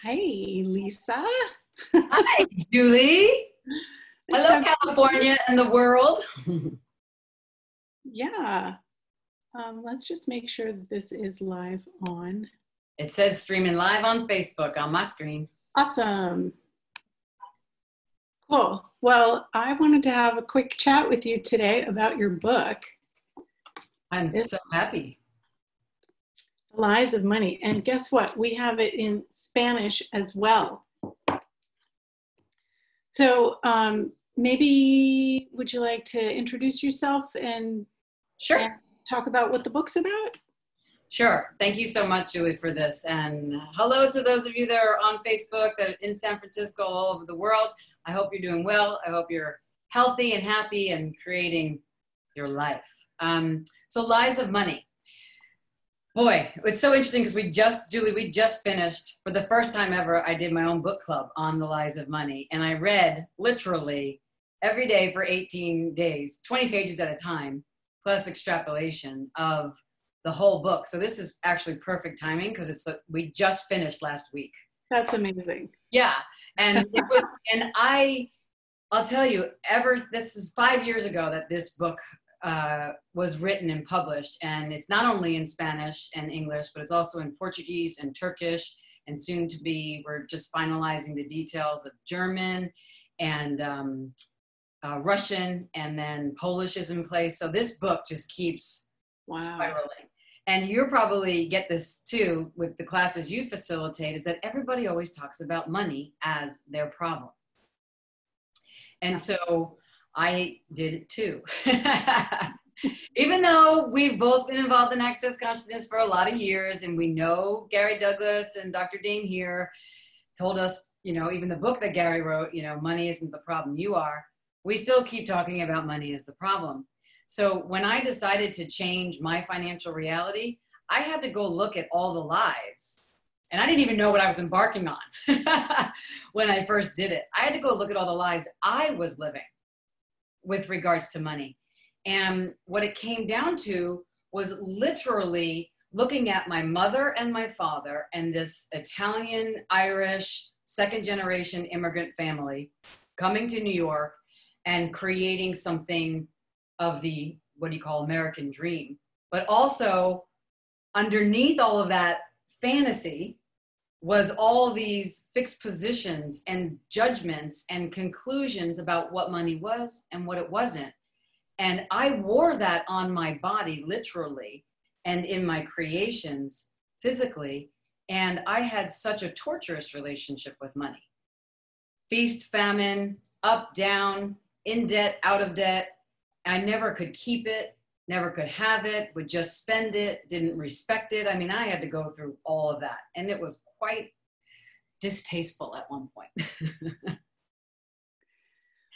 Hey, Lisa. Hi, Julie. It's Hello, so California and the world. yeah. Let's just make sure that this is live on. It says streaming live on Facebook on my screen. Awesome. Cool. Well, I wanted to have a quick chat with you today about your book, I'm The so happy. Lies of Money. And guess what? We have it in Spanish as well. So maybe would you like to introduce yourself and Sure. talk about what the book's about? Sure. Thank you so much, Julie, for this. And hello to those of you that are on Facebook, that are in San Francisco, all over the world. I hope you're doing well. I hope you're healthy and happy and creating your life. So Lies of Money. Boy, it's so interesting because Julie, we just finished, for the first time ever, I did my own book club on the Lies of Money. And I read literally every day for 18 days, 20 pages at a time, plus extrapolation of the whole book. So this is actually perfect timing because we just finished last week. That's amazing. Yeah. And I'll tell you, this is 5 years ago that this book was written and published, and it's not only in Spanish and English, but it's also in Portuguese and Turkish, and soon to be, we're just finalizing the details of German and Russian, and then Polish is in place. So this book just keeps spiraling. And you probably get this too with the classes you facilitate, is that everybody always talks about money as their problem. And so I did it too. Even though we've both been involved in Access Consciousness for a lot of years, and we know Gary Douglas and Dr. Dane here told us, even the book that Gary wrote, money isn't the problem, you are. We still keep talking about money as the problem. So when I decided to change my financial reality, I had to go look at all the lies. And I didn't even know what I was embarking on when I first did it. I had to go look at all the lies I was living with regards to money. And what it came down to was literally looking at my mother and my father and this Italian, Irish, second generation immigrant family coming to New York and creating something of the, what do you call, American dream. But also underneath all of that fantasy was all these fixed positions and judgments and conclusions about what money was and what it wasn't. And I wore that on my body, literally, and in my creations, physically. And I had such a torturous relationship with money. Feast, famine, up, down, in debt, out of debt. I never could keep it, never could have it, would just spend it, didn't respect it. I mean, I had to go through all of that. And it was quite distasteful at one point.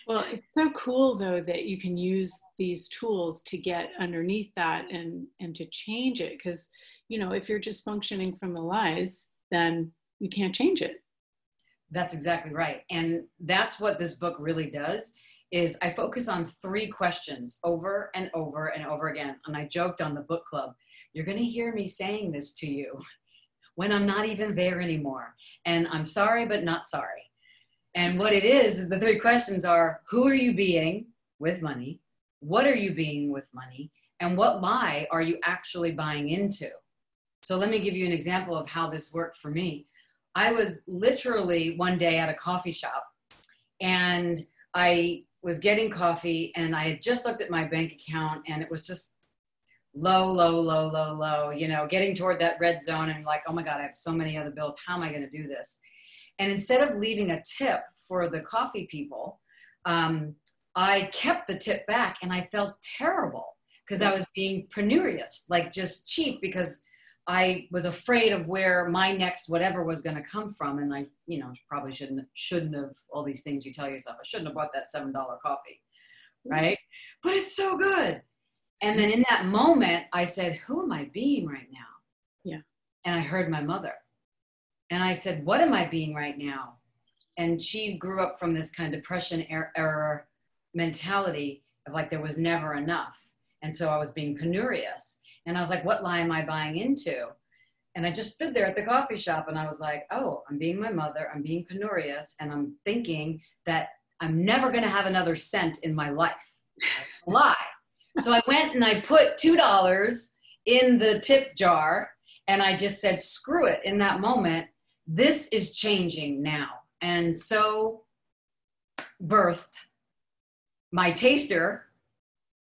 Well, it's so cool, though, that you can use these tools to get underneath that and to change it. Because, if you're just functioning from the lies, then you can't change it. That's exactly right. And that's what this book really does, is I focus on 3 questions over and over and over again. And I joked on the book club, you're going to hear me saying this to you when I'm not even there anymore. And I'm sorry, but not sorry. And what it is the 3 questions are, who are you being with money? What are you being with money? And what lie are you actually buying into? So let me give you an example of how this worked for me. I was literally one day at a coffee shop, and I was getting coffee, and I had just looked at my bank account, and it was just low, getting toward that red zone, and like, oh my God, I have so many other bills. How am I going to do this? And instead of leaving a tip for the coffee people, I kept the tip back, and I felt terrible because I was being penurious, like just cheap, because I was afraid of where my next whatever was going to come from. And I, probably shouldn't have, all these things you tell yourself, I shouldn't have bought that $7 coffee, right? But it's so good. And then in that moment, I said, who am I being right now? Yeah. And I heard my mother. And I said, what am I being right now? And she grew up from this kind of depression era mentality of like, there was never enough. And so I was being penurious. And I was like, what lie am I buying into? And I just stood there at the coffee shop and I was like, oh, I'm being my mother, I'm being penurious, and I'm thinking that I'm never going to have another cent in my life. A lie. So I went and I put $2 in the tip jar and I just said, screw it in that moment. This is changing now. And so birthed my taster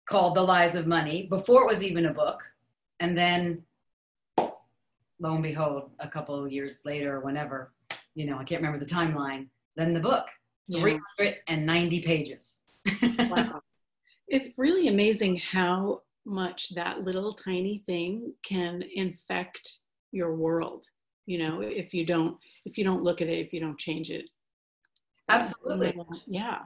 called The Lies of Money before it was even a book. And then lo and behold, a couple of years later, whenever, I can't remember the timeline, then the book, 390 pages. Wow. It's really amazing how much that little tiny thing can infect your world, if you don't look at it, if you don't change it. Absolutely. Yeah.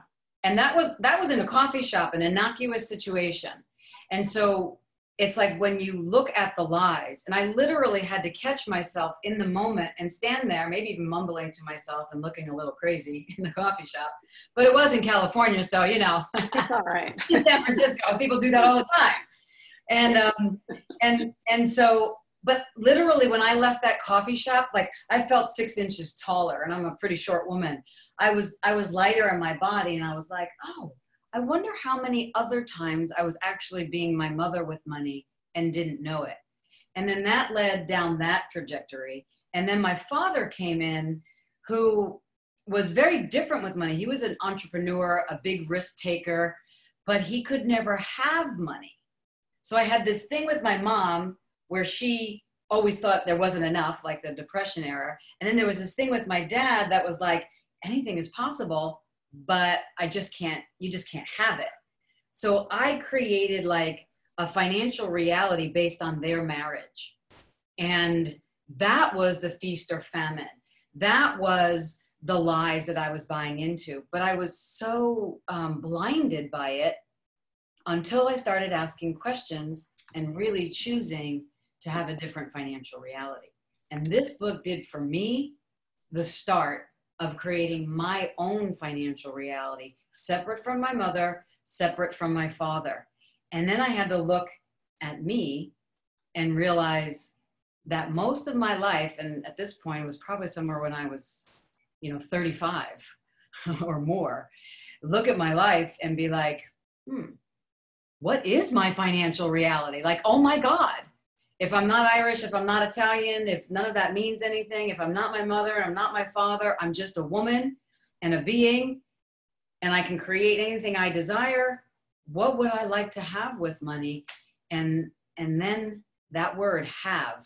And that was in a coffee shop, an innocuous situation. And so it's like when you look at the lies, and I literally had to catch myself in the moment and stand there, maybe even mumbling to myself and looking a little crazy in the coffee shop. But it was in California, so It's all right. In San Francisco, people do that all the time. And so, but literally when I left that coffee shop, like I felt 6 inches taller, and I'm a pretty short woman. I was lighter in my body, and I was like, oh, I wonder how many other times I was actually being my mother with money and didn't know it. And then that led down that trajectory. And then my father came in, who was very different with money. He was an entrepreneur, a big risk taker, but he could never have money. So I had this thing with my mom where she always thought there wasn't enough, like the Depression era. And then there was this thing with my dad that was like, anything is possible, but you just can't have it. So I created like a financial reality based on their marriage. And that was the feast or famine. That was the lies that I was buying into. But I was so blinded by it until I started asking questions and really choosing to have a different financial reality. And this book did for me the start of creating my own financial reality, separate from my mother, separate from my father. And then I had to look at me and realize that most of my life, and at this point it was probably somewhere when I was, 35 or more, look at my life and be like, what is my financial reality? Like, oh my God, if I'm not Irish, if I'm not Italian, if none of that means anything, if I'm not my mother and I'm not my father, I'm just a woman and a being, and I can create anything I desire. What would I like to have with money? And then that word have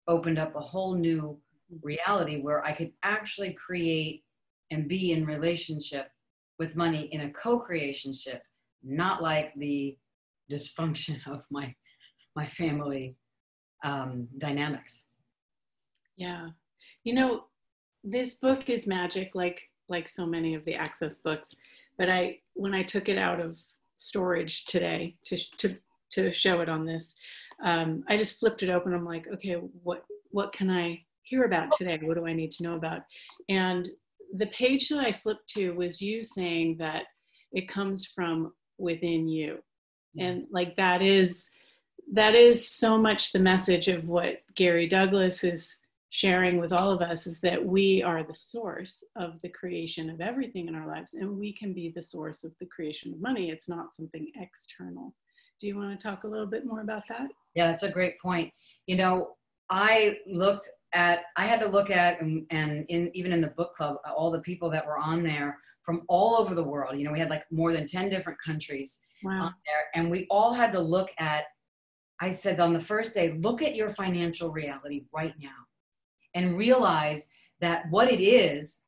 opened up a whole new reality where I could actually create and be in relationship with money in a co-creationship, not like the dysfunction of my family dynamics. Yeah. This book is magic, like so many of the Access books, but when I took it out of storage today to show it on this, I just flipped it open. I'm like, okay, what can I hear about today? What do I need to know about? And the page that I flipped to was you saying that it comes from within you. And like that is so much the message of what Gary Douglas is sharing with all of us, is that we are the source of the creation of everything in our lives, and we can be the source of the creation of money. It's not something external. Do you want to talk a little bit more about that? Yeah, that's a great point. I had to look at, and even in the book club, all the people that were on there from all over the world. We had like more than 10 different countries on there, and we all had to look at, I said on the first day, look at your financial reality right now and realize that what it is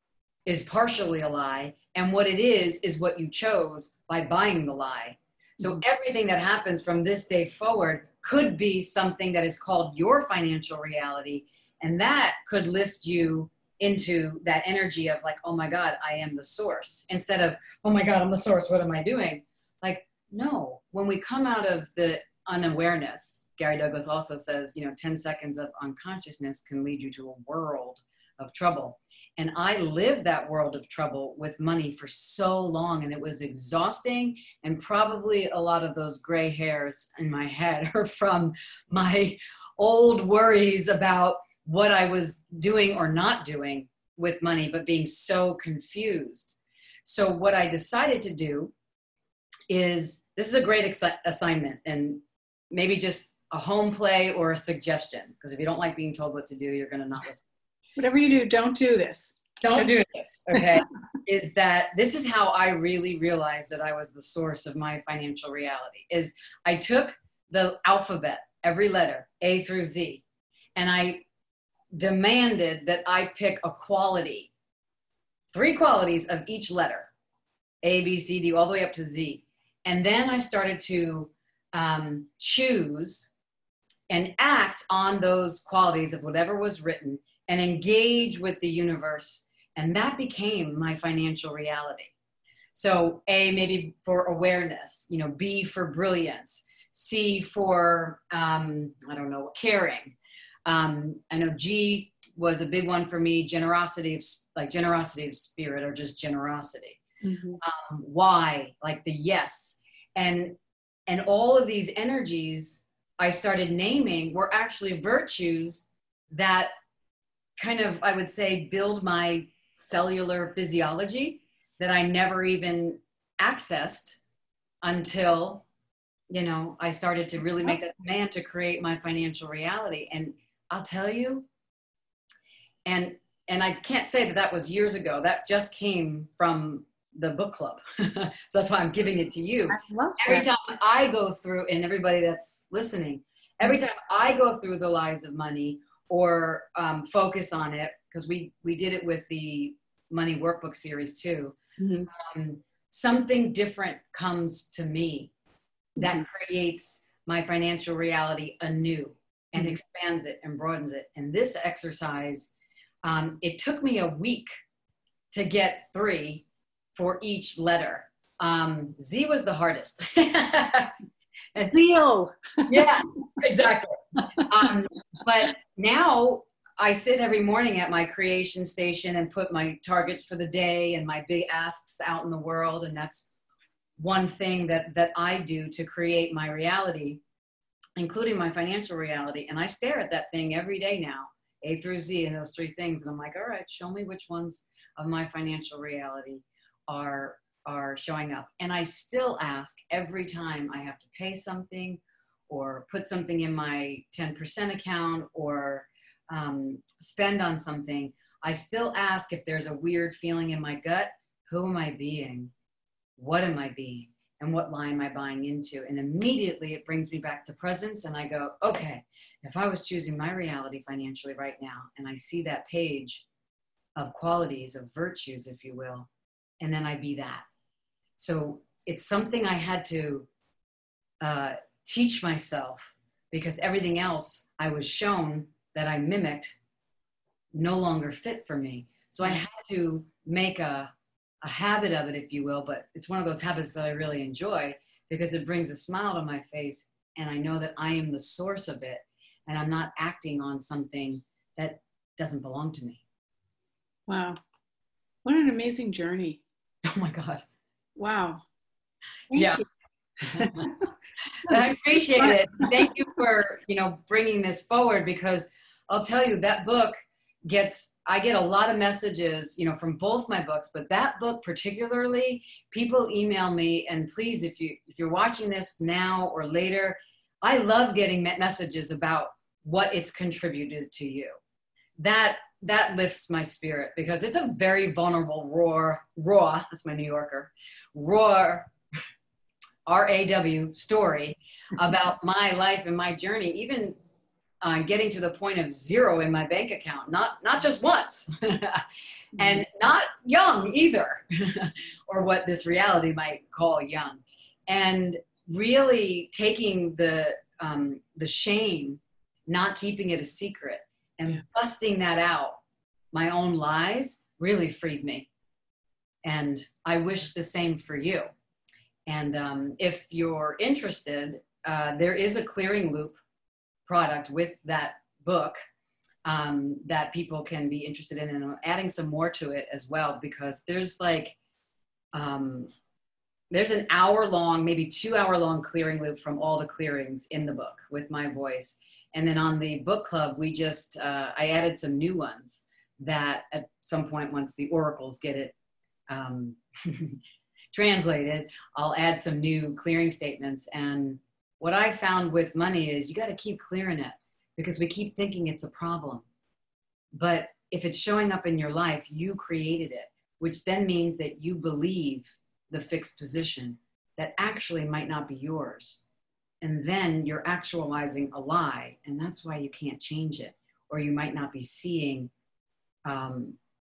partially a lie, and what it is what you chose by buying the lie. So everything that happens from this day forward could be something that is called your financial reality, and that could lift you into that energy of like, oh my God, I am the source, instead of, oh my God, I'm the source, what am I doing? Like, no, when we come out of the unawareness, Gary Douglas also says, 10 seconds of unconsciousness can lead you to a world of trouble. And I lived that world of trouble with money for so long, and it was exhausting. And probably a lot of those gray hairs in my head are from my old worries about what I was doing or not doing with money, but being so confused. So what I decided to do is, this is a great assignment, and maybe just a home play or a suggestion, because if you don't like being told what to do, you're going to not listen. Whatever you do, don't do this. Don't do this, okay? Is that this is how I really realized that I was the source of my financial reality. Is I took the alphabet, every letter, A through Z, and I demanded that I pick a quality, 3 qualities of each letter, A, B, C, D, all the way up to Z. And then I started to choose and act on those qualities of whatever was written and engage with the universe. And that became my financial reality. So A, maybe for awareness, you know, B for brilliance, C for, I don't know, caring. I know G was a big one for me, generosity of spirit, or just generosity. Mm-hmm. Y, like the yes. And all of these energies I started naming were actually virtues that kind of, I would say, build my cellular physiology that I never even accessed until, you know, I started to really make that demand to create my financial reality. And I'll tell you, and I can't say that that was years ago. That just came from the book club. So that's why I'm giving it to you. Every time I go through, and everybody that's listening, every time I go through the lies of money or focus on it, because we did it with the money workbook series too, something different comes to me that creates my financial reality anew and expands it and broadens it. And this exercise, it took me a week to get 3 for each letter. Z was the hardest. Zeal. Yeah, exactly. But now I sit every morning at my creation station and put my targets for the day and my big asks out in the world. And that's one thing that I do to create my reality, including my financial reality. And I stare at that thing every day now, A through Z, and those 3 things. And I'm like, all right, show me which ones of my financial reality are showing up. And I still ask every time I have to pay something or put something in my 10% account or spend on something, I still ask if there's a weird feeling in my gut, who am I being? What am I being? And what lie am I buying into? And immediately it brings me back to presence, and I go, okay, if I was choosing my reality financially right now, and I see that page of qualities, of virtues, if you will, and then I be that. So it's something I had to teach myself, because everything else I was shown that I mimicked no longer fit for me. So I had to make a habit of it, if you will, but it's one of those habits that I really enjoy because it brings a smile to my face, and I know that I am the source of it, and I'm not acting on something that doesn't belong to me. Wow. What an amazing journey. Oh my God. Wow. Thank you. I appreciate it. Thank you for, bringing this forward, because I'll tell you that book I get a lot of messages, from both my books, but that book particularly, people email me, and please, if you're watching this now or later, I love getting messages about what it's contributed to you. That lifts my spirit, because it's a very vulnerable, raw, that's my New Yorker, raw, R-A-W story about my life and my journey, even getting to the point of 0 in my bank account, not just once, and not young either, or what this reality might call young, and really taking the shame, not keeping it a secret, and busting that out, my own lies, really freed me. And I wish the same for you. And if you're interested, there is a Clearing Loop product with that book that people can be interested in, and I'm adding some more to it as well, because there's there's an hour-long, maybe 2-hour-long clearing loop from all the clearings in the book with my voice. And then on the book club, we just, I added some new ones that at some point, once the oracles get it translated, I'll add some new clearing statements. And what I found with money is you got to keep clearing it, because we keep thinking it's a problem. But if it's showing up in your life, you created it, which then means that you believe the fixed position that actually might not be yours. And then you're actualizing a lie, and that's why you can't change it. Or you might not be seeing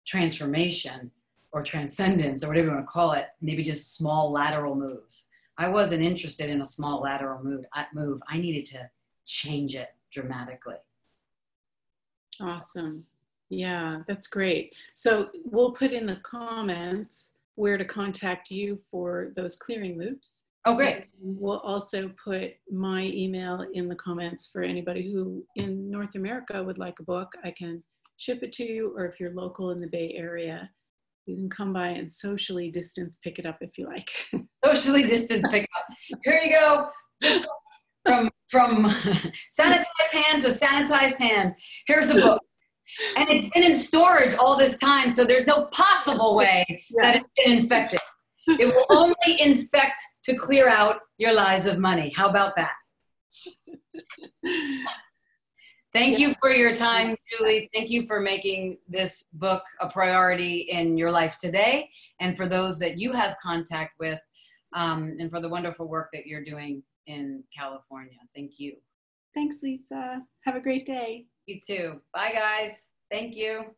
transformation or transcendence, or whatever you want to call it, maybe just small lateral moves. I wasn't interested in a small lateral move. I needed to change it dramatically. Awesome. Yeah, that's great. So we'll put in the comments where to contact you for those clearing loops. Oh, great. And we'll also put my email in the comments for anybody who in North America would like a book. I can ship it to you, or if you're local in the Bay Area, you can come by and socially distance pick it up if you like. Socially distance pick up. Here you go. Just from sanitized hand to sanitized hand. Here's a book. And it's been in storage all this time, so there's no possible way that it's been infected. It will only infect to clear out your lies of money. How about that? Thank you for your time, Julie. Thank you for making this book a priority in your life today, and for those that you have contact with, and for the wonderful work that you're doing in California. Thank you. Thanks, Lisa. Have a great day. You too. Bye, guys. Thank you.